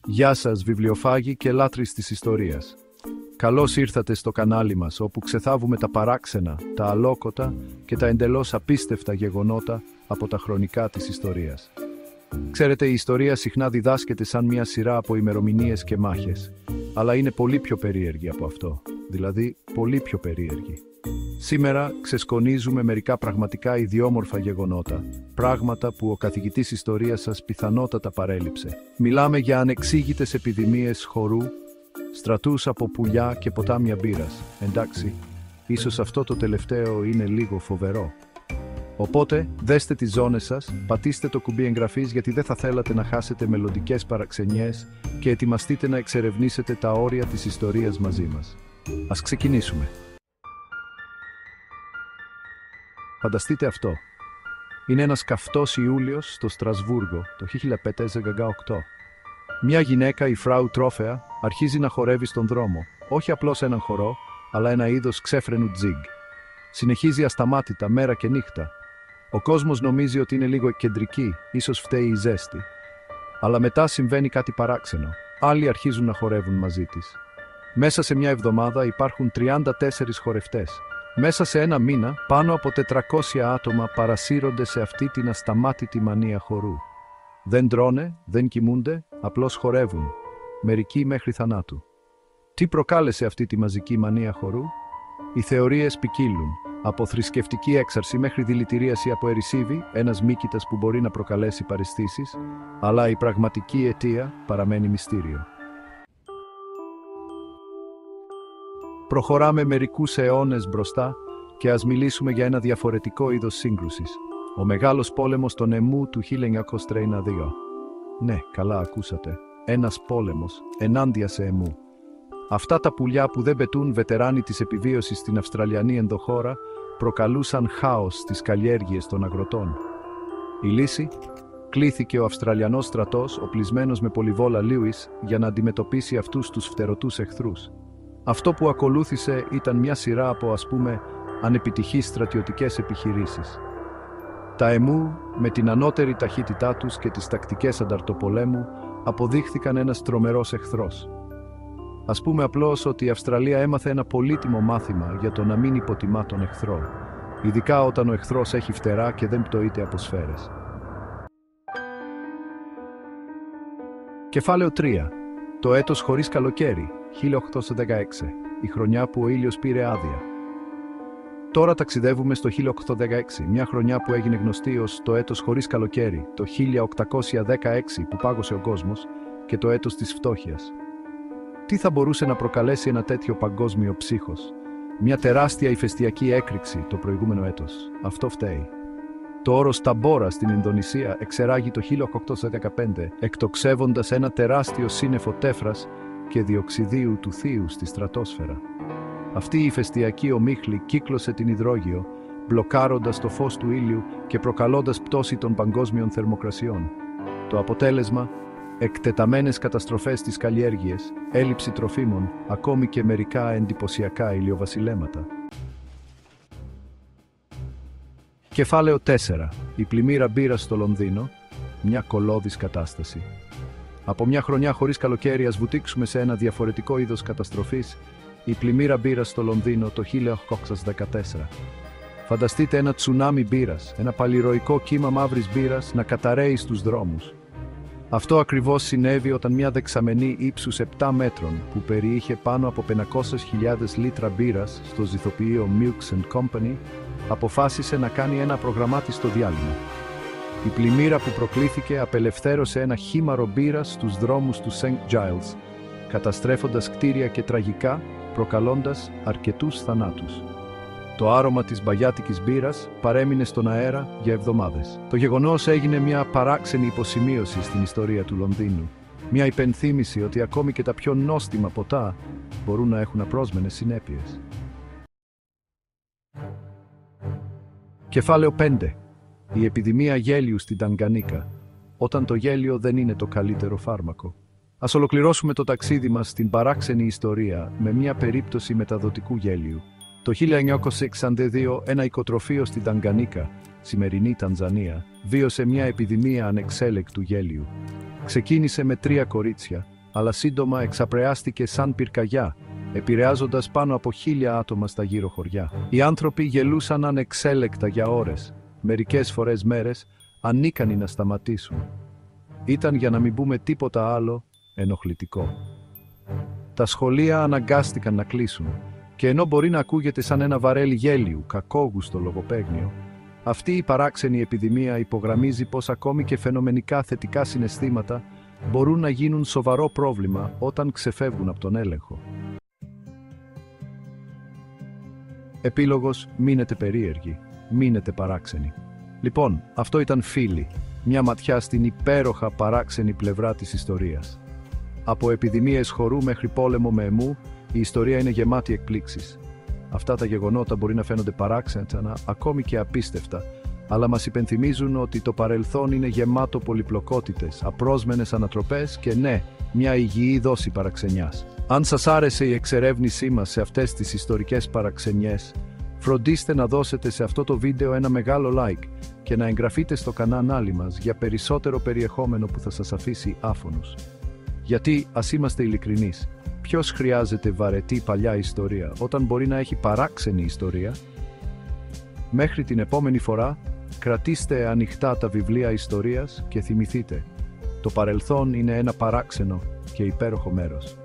Γεια σας βιβλιοφάγοι και λάτρεις της ιστορίας. Καλώς ήρθατε στο κανάλι μας, όπου ξεθάβουμε τα παράξενα, τα αλόκοτα και τα εντελώς απίστευτα γεγονότα από τα χρονικά της ιστορίας. Ξέρετε, η ιστορία συχνά διδάσκεται σαν μια σειρά από ημερομηνίες και μάχες, αλλά είναι πολύ πιο περίεργη από αυτό, δηλαδή πολύ πιο περίεργη. Σήμερα ξεσκονίζουμε μερικά πραγματικά ιδιόμορφα γεγονότα, πράγματα που ο καθηγητής ιστορίας σας πιθανότατα παρέλειψε. Μιλάμε για ανεξήγητες επιδημίες χορού, στρατούς από πουλιά και ποτάμια μπύρας. Εντάξει, ίσως αυτό το τελευταίο είναι λίγο φοβερό. Οπότε, δέστε τις ζώνες σας, πατήστε το κουμπί εγγραφής γιατί δεν θα θέλατε να χάσετε μελλοντικές παραξενιές και ετοιμαστείτε να εξερευνήσετε τα όρια της ιστορίας μαζί μας. Ας ξεκινήσουμε. Φανταστείτε αυτό. Είναι ένας καυτός Ιούλιος στο Στρασβούργο το 1518. Μια γυναίκα, η Φράου Τρόφεα, αρχίζει να χορεύει στον δρόμο, όχι απλώς έναν χορό, αλλά ένα είδος ξέφρενου τζιγκ. Συνεχίζει ασταμάτητα μέρα και νύχτα. Ο κόσμος νομίζει ότι είναι λίγο κεντρική, ίσως φταίει η ζέστη. Αλλά μετά συμβαίνει κάτι παράξενο. Άλλοι αρχίζουν να χορεύουν μαζί της. Μέσα σε μια εβδομάδα υπάρχουν 34 χορευτές. Μέσα σε ένα μήνα, πάνω από 400 άτομα παρασύρονται σε αυτή την ασταμάτητη μανία χορού. Δεν τρώνε, δεν κοιμούνται, απλώς χορεύουν, μερικοί μέχρι θανάτου. Τι προκάλεσε αυτή τη μαζική μανία χορού? Οι θεωρίες ποικίλουν, από θρησκευτική έξαρση μέχρι δηλητηρίαση από ερησίβη, ένας μύκητας που μπορεί να προκαλέσει παραισθήσεις, αλλά η πραγματική αιτία παραμένει μυστήριο. Προχωράμε μερικούς αιώνες μπροστά και ας μιλήσουμε για ένα διαφορετικό είδος σύγκρουσης. Ο Μεγάλος Πόλεμος των Εμού του 1932. Ναι, καλά ακούσατε. Ένας πόλεμος ενάντια σε εμού. Αυτά τα πουλιά που δεν πετούν, βετεράνοι της επιβίωσης στην Αυστραλιανή ενδοχώρα, προκαλούσαν χάος στις καλλιέργειες των αγροτών. Η λύση? Κλήθηκε ο Αυστραλιανός στρατός, οπλισμένος με πολυβόλα Λίουις, για να αντιμετωπίσει αυτούς τους φτερωτούς εχθρούς. Αυτό που ακολούθησε ήταν μια σειρά από, ας πούμε, ανεπιτυχείς στρατιωτικές επιχειρήσεις. Τα εμού, με την ανώτερη ταχύτητά τους και τις τακτικές ανταρτοπολέμου, αποδείχθηκαν ένας τρομερός εχθρός. Ας πούμε απλώς ότι η Αυστραλία έμαθε ένα πολύτιμο μάθημα για το να μην υποτιμά τον εχθρό, ειδικά όταν ο εχθρός έχει φτερά και δεν πτωείται από σφαίρες. Κεφάλαιο 3. Το έτος χωρίς καλοκαίρι, 1816, η χρονιά που ο ήλιος πήρε άδεια. Τώρα ταξιδεύουμε στο 1816, μια χρονιά που έγινε γνωστή ως το έτος χωρίς καλοκαίρι, το 1816 που πάγωσε ο κόσμος και το έτος της φτώχειας. Τι θα μπορούσε να προκαλέσει ένα τέτοιο παγκόσμιο ψύχος? Μια τεράστια ηφαιστειακή έκρηξη το προηγούμενο έτος. Αυτό φταίει. Το όρος Ταμπόρα στην Ινδονησία εξεράγει το 1815, εκτοξεύοντας ένα τεράστιο σύννεφο τέφρας και διοξιδίου του θείου στη στρατόσφαιρα. Αυτή η ηφαιστειακή ομίχλη κύκλωσε την υδρόγειο, μπλοκάροντας το φως του ήλιου και προκαλώντας πτώση των παγκόσμιων θερμοκρασιών. Το αποτέλεσμα? Εκτεταμένες καταστροφές στις καλλιέργειες, έλλειψη τροφίμων, ακόμη και μερικά εντυπωσιακά ηλιοβασιλέματα. Κεφάλαιο 4. Η πλημμύρα μπύρας στο Λονδίνο, μια κολώδης κατάσταση. Από μια χρονιά χωρίς καλοκαίρι ας βουτήξουμε σε ένα διαφορετικό είδος καταστροφής, η πλημμύρα μπύρας στο Λονδίνο το 1814. Φανταστείτε ένα τσουνάμι μπύρας, ένα παλιροϊκό κύμα μαύρης μπύρας να καταραίει στους δρόμους. Αυτό ακριβώς συνέβη όταν μια δεξαμενή ύψους 7 μέτρων που περιείχε πάνω από 500.000 λίτρα μπύρας στο ζυθοποιείο Milks & Company αποφάσισε να κάνει ένα προγραμμάτιστο διάλειμμα. Η πλημμύρα που προκλήθηκε απελευθέρωσε ένα χήμαρο μπύρας στους δρόμους του St. Giles, καταστρέφοντας κτίρια και τραγικά προκαλώντας αρκετούς θανάτους. Το άρωμα της μπαγιάτικης μπύρας παρέμεινε στον αέρα για εβδομάδες. Το γεγονός έγινε μια παράξενη υποσημείωση στην ιστορία του Λονδίνου. Μια υπενθύμηση ότι ακόμη και τα πιο νόστιμα ποτά μπορούν να έχουν απρόσμενες συνέπειες. Κεφάλαιο 5. Η επιδημία γέλιου στην Τανγκανίκα, όταν το γέλιο δεν είναι το καλύτερο φάρμακο. Ας ολοκληρώσουμε το ταξίδι μας στην παράξενη ιστορία με μια περίπτωση μεταδοτικού γέλιου. Το 1962 ένα οικοτροφείο στην Τανγκανίκα, σημερινή Τανζανία, βίωσε μια επιδημία ανεξέλεκτου γέλιου. Ξεκίνησε με 3 κορίτσια, αλλά σύντομα εξαπρεάστηκε σαν πυρκαγιά, επηρεάζοντας πάνω από 1.000 άτομα στα γύρω χωριά. Οι άνθρωποι γελούσαν ανεξέλεκτα για ώρες, μερικές φορές μέρες, ανίκανοι να σταματήσουν. Ήταν, για να μην πούμε τίποτα άλλο, ενοχλητικό. Τα σχολεία αναγκάστηκαν να κλείσουν, και ενώ μπορεί να ακούγεται σαν ένα βαρέλι γέλιου, κακόγουστο λογοπαίγνιο, αυτή η παράξενη επιδημία υπογραμμίζει πως ακόμη και φαινομενικά θετικά συναισθήματα μπορούν να γίνουν σοβαρό πρόβλημα όταν ξεφεύγουν από τον έλεγχο. Επίλογος: μείνετε περίεργοι, μείνετε παράξενοι. Λοιπόν, αυτό ήταν Φίλοι, μια ματιά στην υπέροχα παράξενη πλευρά της ιστορίας. Από επιδημίες χορού μέχρι πόλεμο με αιμού, η ιστορία είναι γεμάτη εκπλήξεις. Αυτά τα γεγονότα μπορεί να φαίνονται παράξενα, ακόμη και απίστευτα, αλλά μας υπενθυμίζουν ότι το παρελθόν είναι γεμάτο πολυπλοκότητες, απρόσμενες ανατροπές και ναι, μια υγιή δόση παραξενιάς. Αν σας άρεσε η εξερεύνησή μας σε αυτές τις ιστορικές παραξενιές, φροντίστε να δώσετε σε αυτό το βίντεο ένα μεγάλο like και να εγγραφείτε στο κανάλι μας για περισσότερο περιεχόμενο που θα σας αφήσει άφωνους. Γιατί, ας είμαστε ειλικρινείς, ποιος χρειάζεται βαρετή παλιά ιστορία όταν μπορεί να έχει παράξενη ιστορία? Μέχρι την επόμενη φορά, κρατήστε ανοιχτά τα βιβλία ιστορίας και θυμηθείτε, το παρελθόν είναι ένα παράξενο και υπέροχο μέρος.